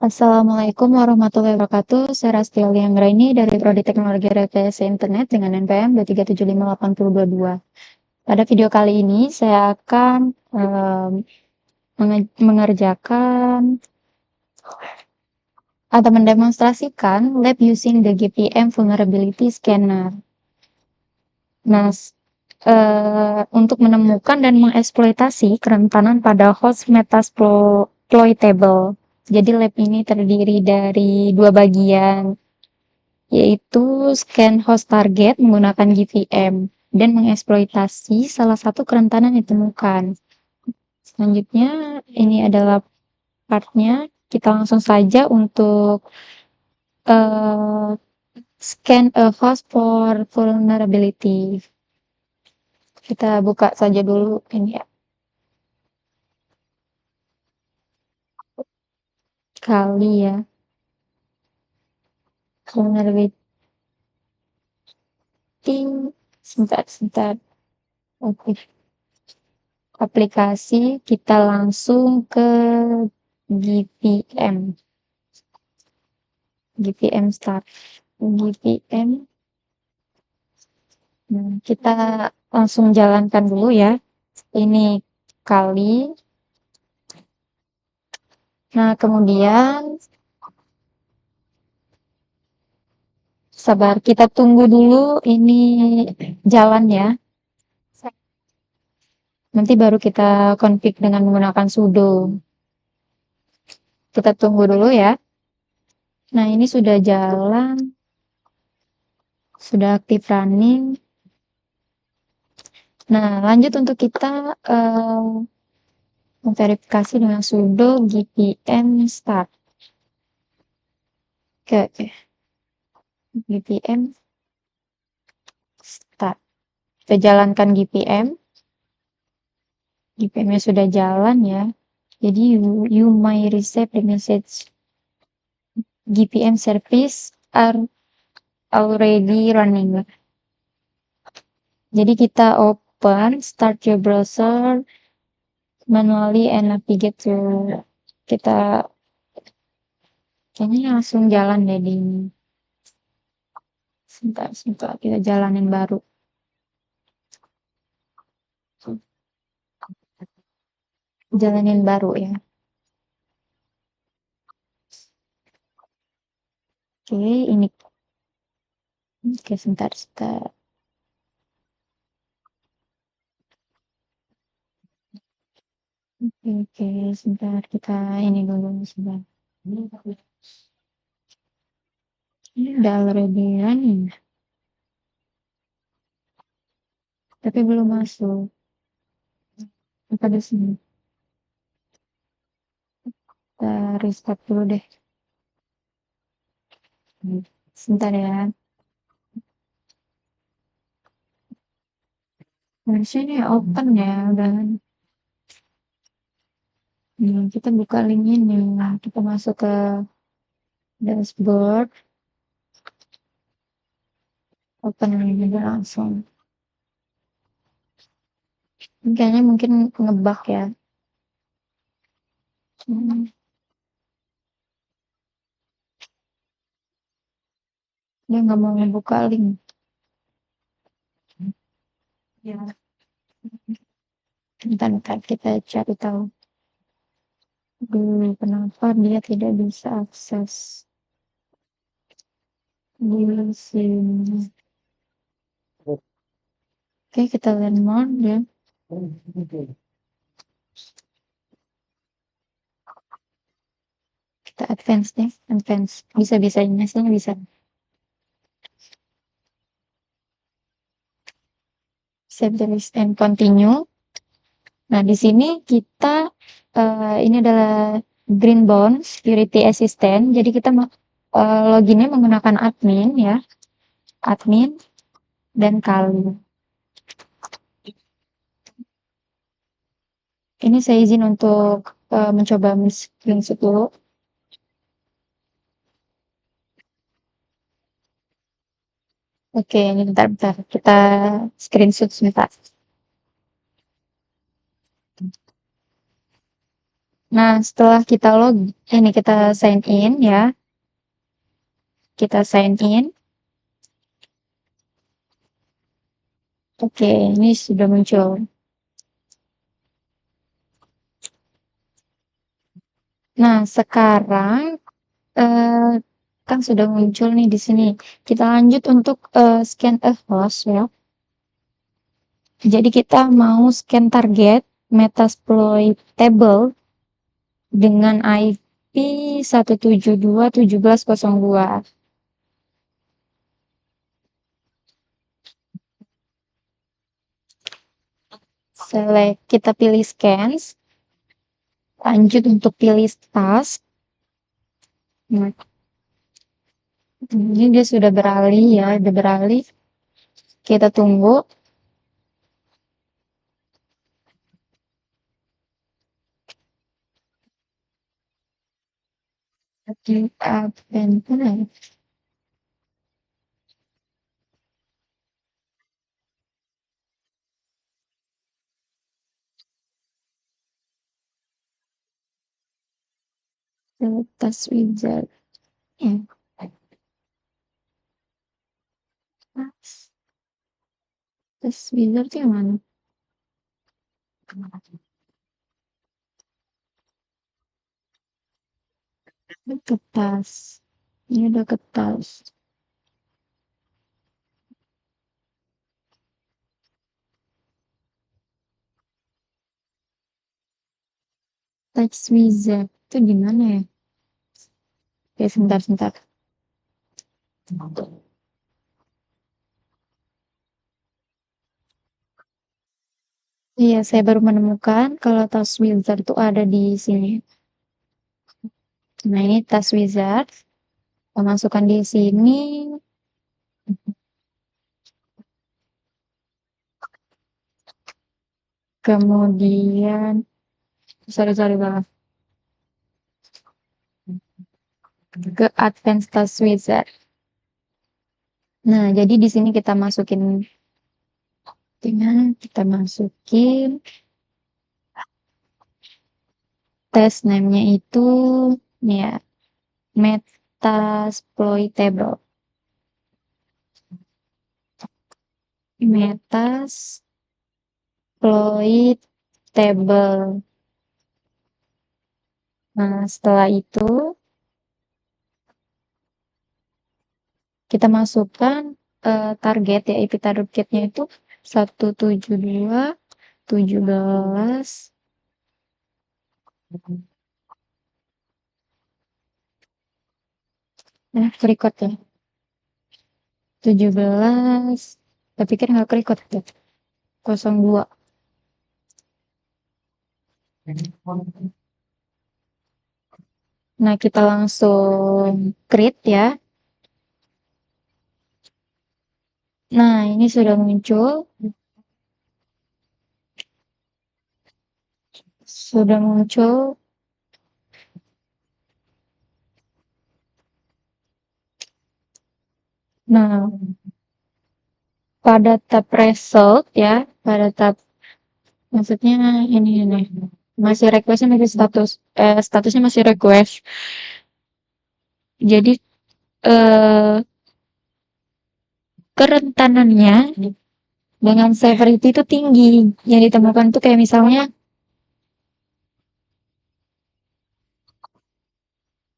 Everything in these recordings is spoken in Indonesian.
Assalamualaikum warahmatullahi wabarakatuh. Saya Rastiali Anggraini dari Prodi Teknologi Rekayasa Internet dengan NPM 2375822. Pada video kali ini saya akan mengerjakan atau mendemonstrasikan lab using the GPM Vulnerability Scanner. Nah, untuk menemukan dan mengeksploitasi kerentanan pada host metasploitable. Jadi lab ini terdiri dari dua bagian, yaitu scan host target menggunakan GVM dan mengeksploitasi salah satu kerentanan yang ditemukan. Selanjutnya, ini adalah partnya. Kita langsung saja untuk scan a host for vulnerability. Kita buka saja dulu ini ya. Kali ya. Vulnerability. Sebentar. Oke. Aplikasi, kita langsung ke GPM. GPM start. GPM. Nah, kita langsung jalankan dulu ya. Ini kali. Nah, kemudian sabar, kita tunggu dulu ini jalan ya. Nanti baru kita config dengan menggunakan sudo. Kita tunggu dulu ya. Nah, ini sudah jalan. Sudah aktif running. Nah, lanjut untuk kita memverifikasi dengan sudo GPM start. Oke. GPM start. Kita jalankan GPM. GPM-nya sudah jalan ya. Jadi you may receive the message GPM service are already running. Jadi kita open, start your browser manually and navigate to, kita kayaknya langsung jalan deh di ini. Sebentar, kita jalanin baru. Jalanin baru ya. Oke, ini. Oke, sebentar. Oke, sebentar kita ini dulu sebentar. Ini udah already running. Tapi belum masuk. Apa di sini? Kita restart dulu deh. Sebentar ya. Harusnya ini open ya. Dan kita buka link ini. Kita masuk ke dashboard. Open ini langsung. Ini kayaknya mungkin ngebug ya. Dia nggak mau ngebuka link. Ya. Bentar, kita cari tahu. Kenapa dia tidak bisa akses di sini. Oke, kita learn more ya. Kita advance deh, advance. Bisa ini sih bisa. Save the list and continue. Nah, di sini kita ini adalah Greenbound Security Assistant. Jadi kita loginnya menggunakan admin ya. Admin dan kali. Ini saya izin untuk mencoba screenshot dulu. Oke, ini bentar. Kita screenshot sebentar. Nah, setelah kita sign in ya. Kita sign in. Oke, ini sudah muncul. Nah, sekarang eh, kan sudah muncul nih di sini. Kita lanjut untuk scan a host ya. Jadi kita mau scan target Metasploitable dengan IP 172.17.02. Select, kita pilih scans, lanjut untuk pilih task. Nah, ini dia sudah beralih ya, sudah beralih. Kita tunggu. Advent, task wizard. Ya, task wizard yang mana? Ke task. Ini udah ke task. Task wizard itu gimana ya? Oke, sebentar. Iya, saya baru menemukan kalau task wizard itu ada di sini. Nah, ini task wizard. Kita masukkan di sini. Kemudian, sorry banget. Ke Advanced Task Wizard. Nah, jadi di sini kita masukin test name-nya itu ya Metasploitable. Metasploitable. Nah, setelah itu kita masukkan target ya, IP targetnya itu 172.17. Nah, record ya. 17. Saya pikir nggak record ya. 02. Nah, kita langsung create ya. Nah, ini sudah muncul. Sudah muncul. Nah, pada tab result ya, pada tab maksudnya ini masih requestnya masih statusnya masih request. Jadi kerentanannya dengan severity itu tinggi. Yang ditemukan tuh kayak misalnya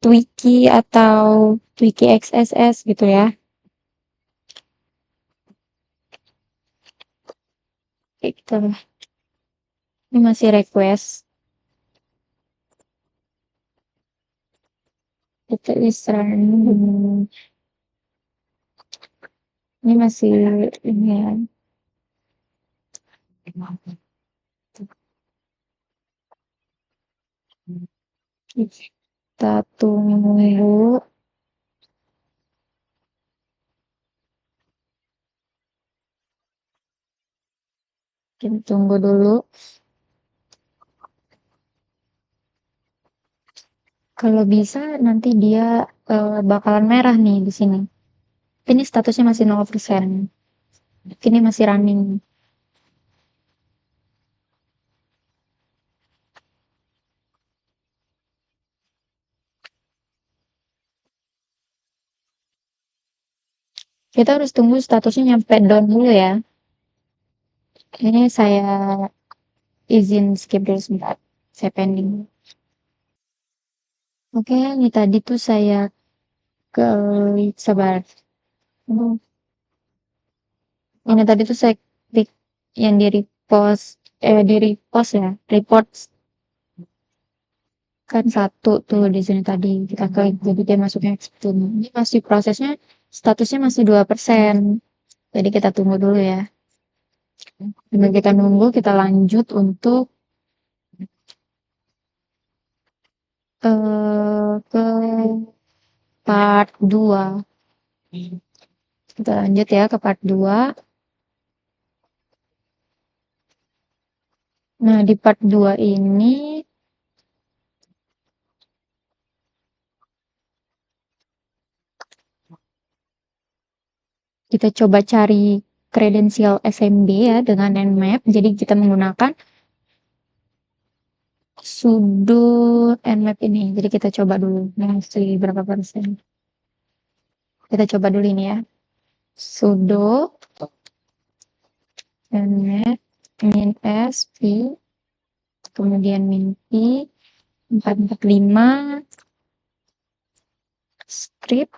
Twiki atau Twiki XSS gitu ya. Kayak gitu. Ini masih request. Itu is running. Ini masih ini ya. Kita tunggu. Kita tunggu dulu. Kalau bisa nanti dia bakalan merah nih di sini. Ini statusnya masih 0%. Ini masih running. Kita harus tunggu statusnya nyampe down dulu ya. Ini saya izin skip dulu sebentar. Saya pending. Oke, ini tadi tuh saya ke sabar. Aduh, ini tadi tuh saya klik yang di repost ya, report kan satu tuh di sini tadi kita klik jadi dia masuknya ke situ. Ini masih prosesnya statusnya masih 2%. Jadi kita tunggu dulu ya. Sambil kita nunggu kita lanjut untuk ke part 2. Kita lanjut ya ke part 2. Nah, di part 2 ini kita coba cari kredensial SMB ya dengan Nmap. Jadi kita menggunakan sudo Nmap ini. Jadi kita coba dulu masih berapa persen. Kita coba dulu ini ya. Sudo Nmap min sp kemudian min p 445 script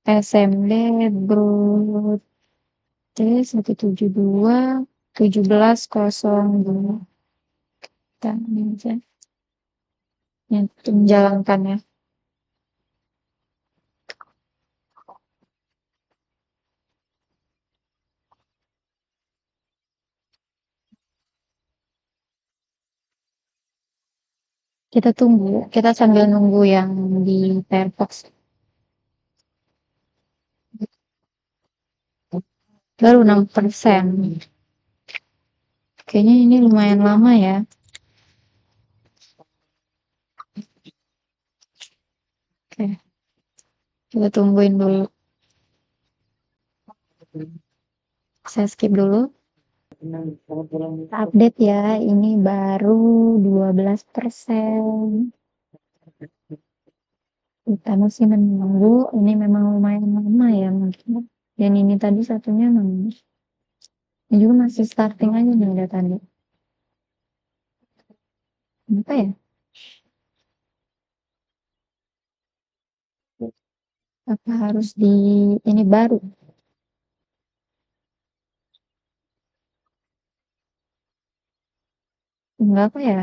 smd brute 172 1702 kita ini aja yang menjalankan ya. Kita tunggu, kita sambil nunggu yang di Firefox. Baru 6%. Kayaknya ini lumayan lama ya. Oke, kita tungguin dulu. Saya skip dulu. Update ya, ini baru 12%. Kita masih menunggu, ini memang lumayan lama ya mungkin. Dan ini tadi satunya memang ini juga masih starting aja nih udah tadi. Apa ya? Apa harus di ini baru? Enggak apa ya?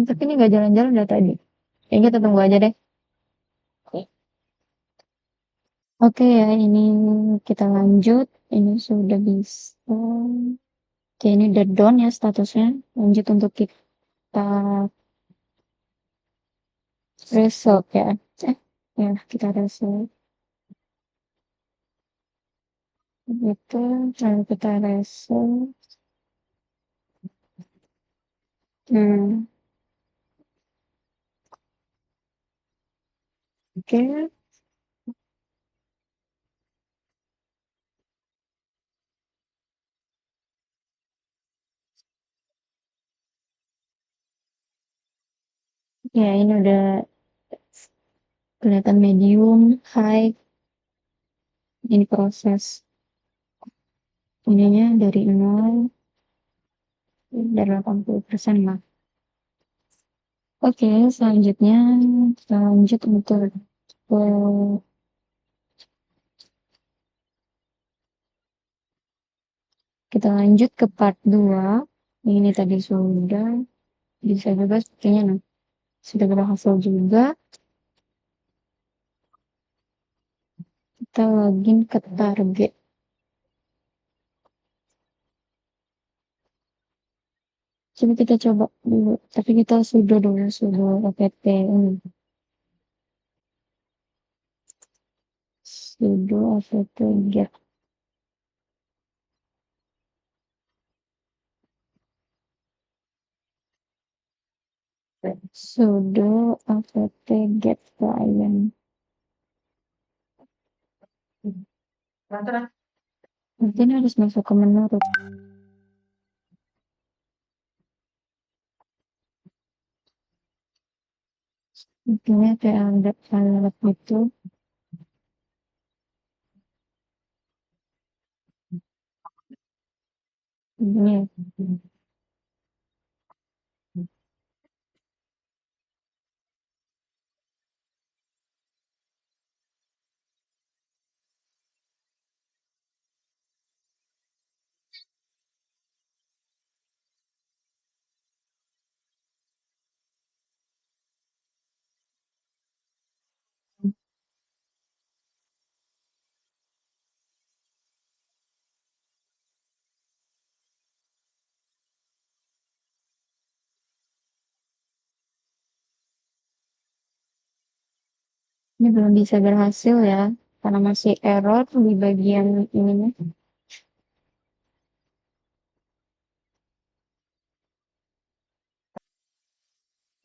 Tapi ini nggak jalan-jalan dari tadi. Ya kita tunggu aja deh. Oke ya, ini kita lanjut. Ini sudah bisa. Oke, ini udah down ya statusnya. Lanjut untuk kita result ya. Ya kita result. Gitu, lalu kita result. Hmm, oke. Ya, ini udah kelihatan medium, high. Ini proses ininya dari 0 dari 80% lah. Oke, selanjutnya kita lanjut untuk kita lanjut ke part 2. Ini tadi sudah bisa juga sepertinya nah, sudah berhasil juga. Kita login ke target. Coba kita coba dulu, tapi kita sudah dulu sudah apt ini. Sudo apt get. Sudo apt get client. Nanti ini harus masuk ke menu root. Intinya kayak ada alat itu. Ini ini belum bisa berhasil ya, karena masih error di bagian ininya.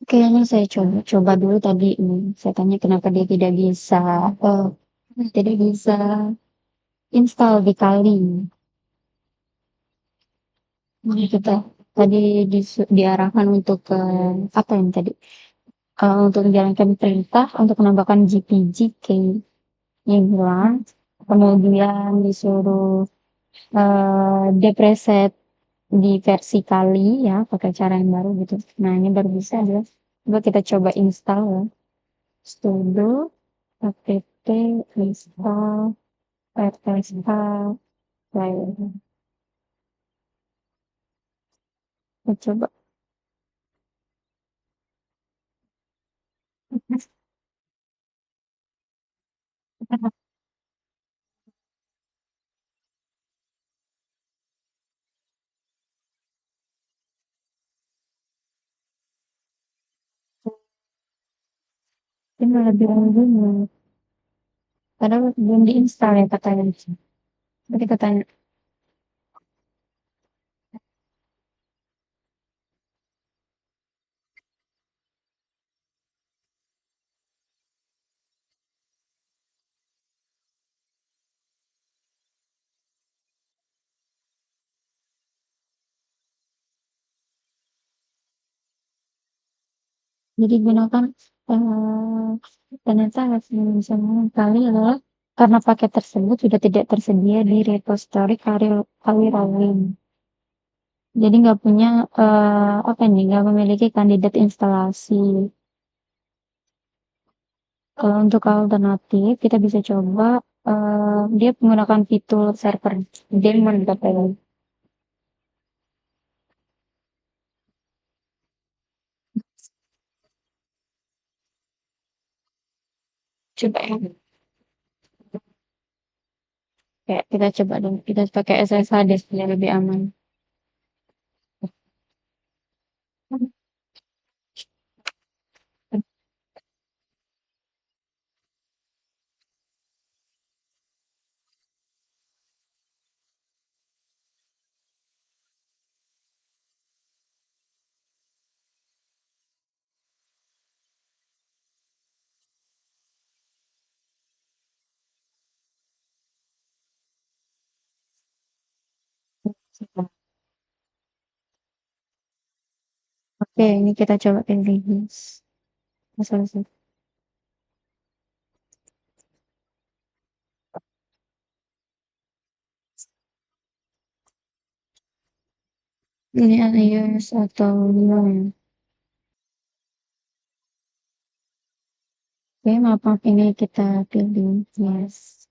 Oke, ini saya coba dulu tadi ini. Saya tanya kenapa dia eh, tidak bisa install di Kali. Jadi kita tadi diarahkan untuk ke apa yang tadi? Untuk menjalankan perintah untuk menambahkan GPG key yang hilang. Kemudian disuruh depreset di versi Kali ya, pakai cara yang baru gitu. Nah, ini baru bisa ya. Coba kita coba install ya. Sudo apt install rsh player. Kita coba. Ini malah bilang dulu. Padahal belum diinstal ya katanya. Coba kita tanya. Jadi gunakan eh, ternyata hasil misalnya kali adalah karena paket tersebut sudah tidak tersedia di repository Kali Rawling. Jadi nggak punya apa nih, nggak memiliki kandidat instalasi. Kalau untuk alternatif, kita bisa coba dia menggunakan fitur server daemon katanya. Coba ya. Kayak kita coba dong, kita pakai SSH deh supaya lebih aman. Oke, ini kita coba pilih masalah sih. Ini iOS atau gimana? Oke, maaf, maaf, ini kita pilih yes.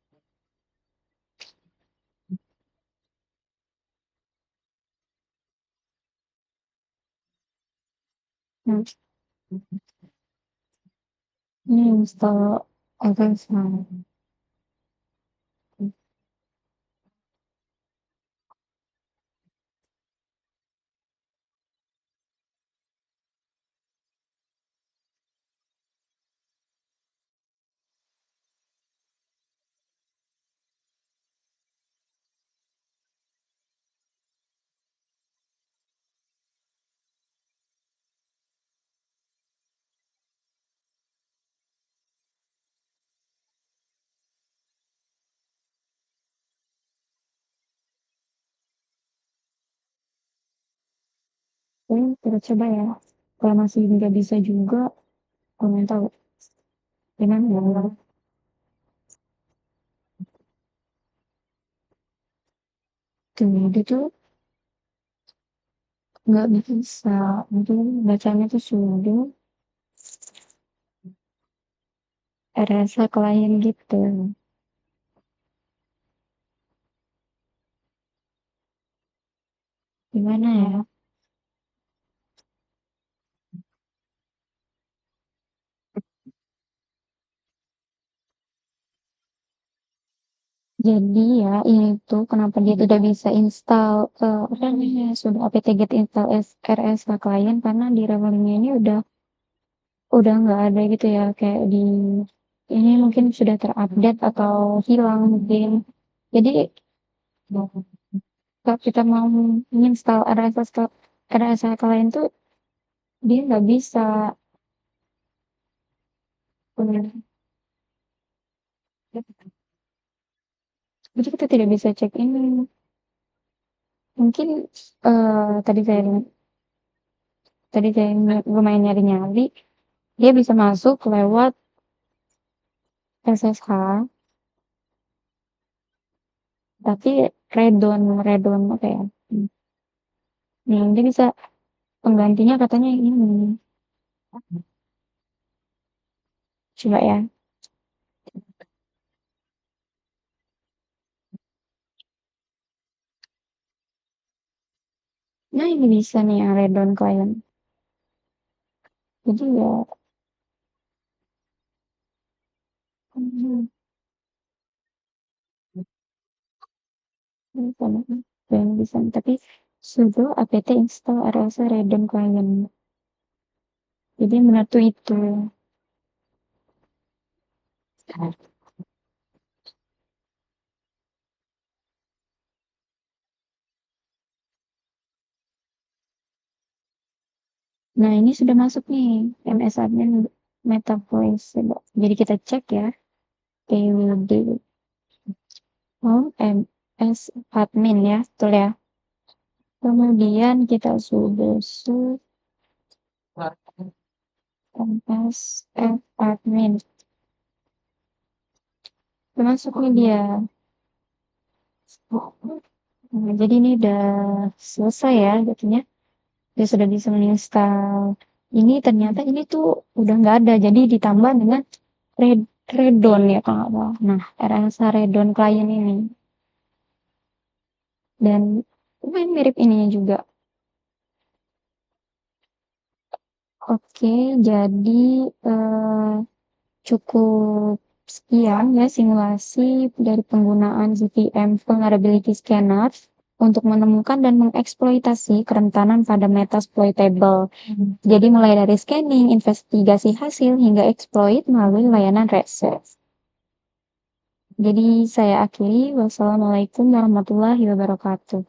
Nah, ini install Advanced now. Oke, kita coba ya. Kalau masih nggak bisa juga, komen tahu. Gimana ya? Tuh, itu tuh nggak bisa. Jadi bacanya tuh sudo RSA klien gitu. Gimana ya? Jadi ya ini tuh kenapa dia tidak bisa install apa namanya sudah apt-get install RSA klien karena di Revelingnya ini udah nggak ada gitu ya kayak di ini mungkin sudah terupdate atau hilang mungkin. Jadi kalau kita mau menginstal RSA klien tuh dia nggak bisa. Benar. Jadi kita tidak bisa cek ini. Mungkin tadi saya lumayan nyari-nyari, dia bisa masuk lewat SSH, tapi redon apa ya? Dia bisa penggantinya katanya ini. Coba ya. Nah ini bisa nih yang redon client. Jadi ya, hmm, bisa nih. Dan bisa nih. Tapi sudo apt install RSA redon client. Jadi benar tuh itu. Nah ini sudah masuk nih MS admin Metavoice. Coba. Jadi kita cek ya. PWD. Oh, MS admin ya. Betul ya. Kemudian kita sudah MS admin. Termasuk nih dia. Nah, jadi ini udah selesai ya jadinya. Dia sudah bisa menginstal. Ini ternyata ini tuh udah nggak ada. Jadi ditambah dengan Redon ya kalau nggak salah. Nah, RSA Redon klien ini. Dan lumayan mirip ininya juga. Oke, jadi eh, cukup sekian ya simulasi dari penggunaan GPM Vulnerability Scanner untuk menemukan dan mengeksploitasi kerentanan pada Metasploitable. Jadi mulai dari scanning, investigasi hasil, hingga exploit melalui layanan research. Jadi saya akhiri. Wassalamualaikum warahmatullahi wabarakatuh.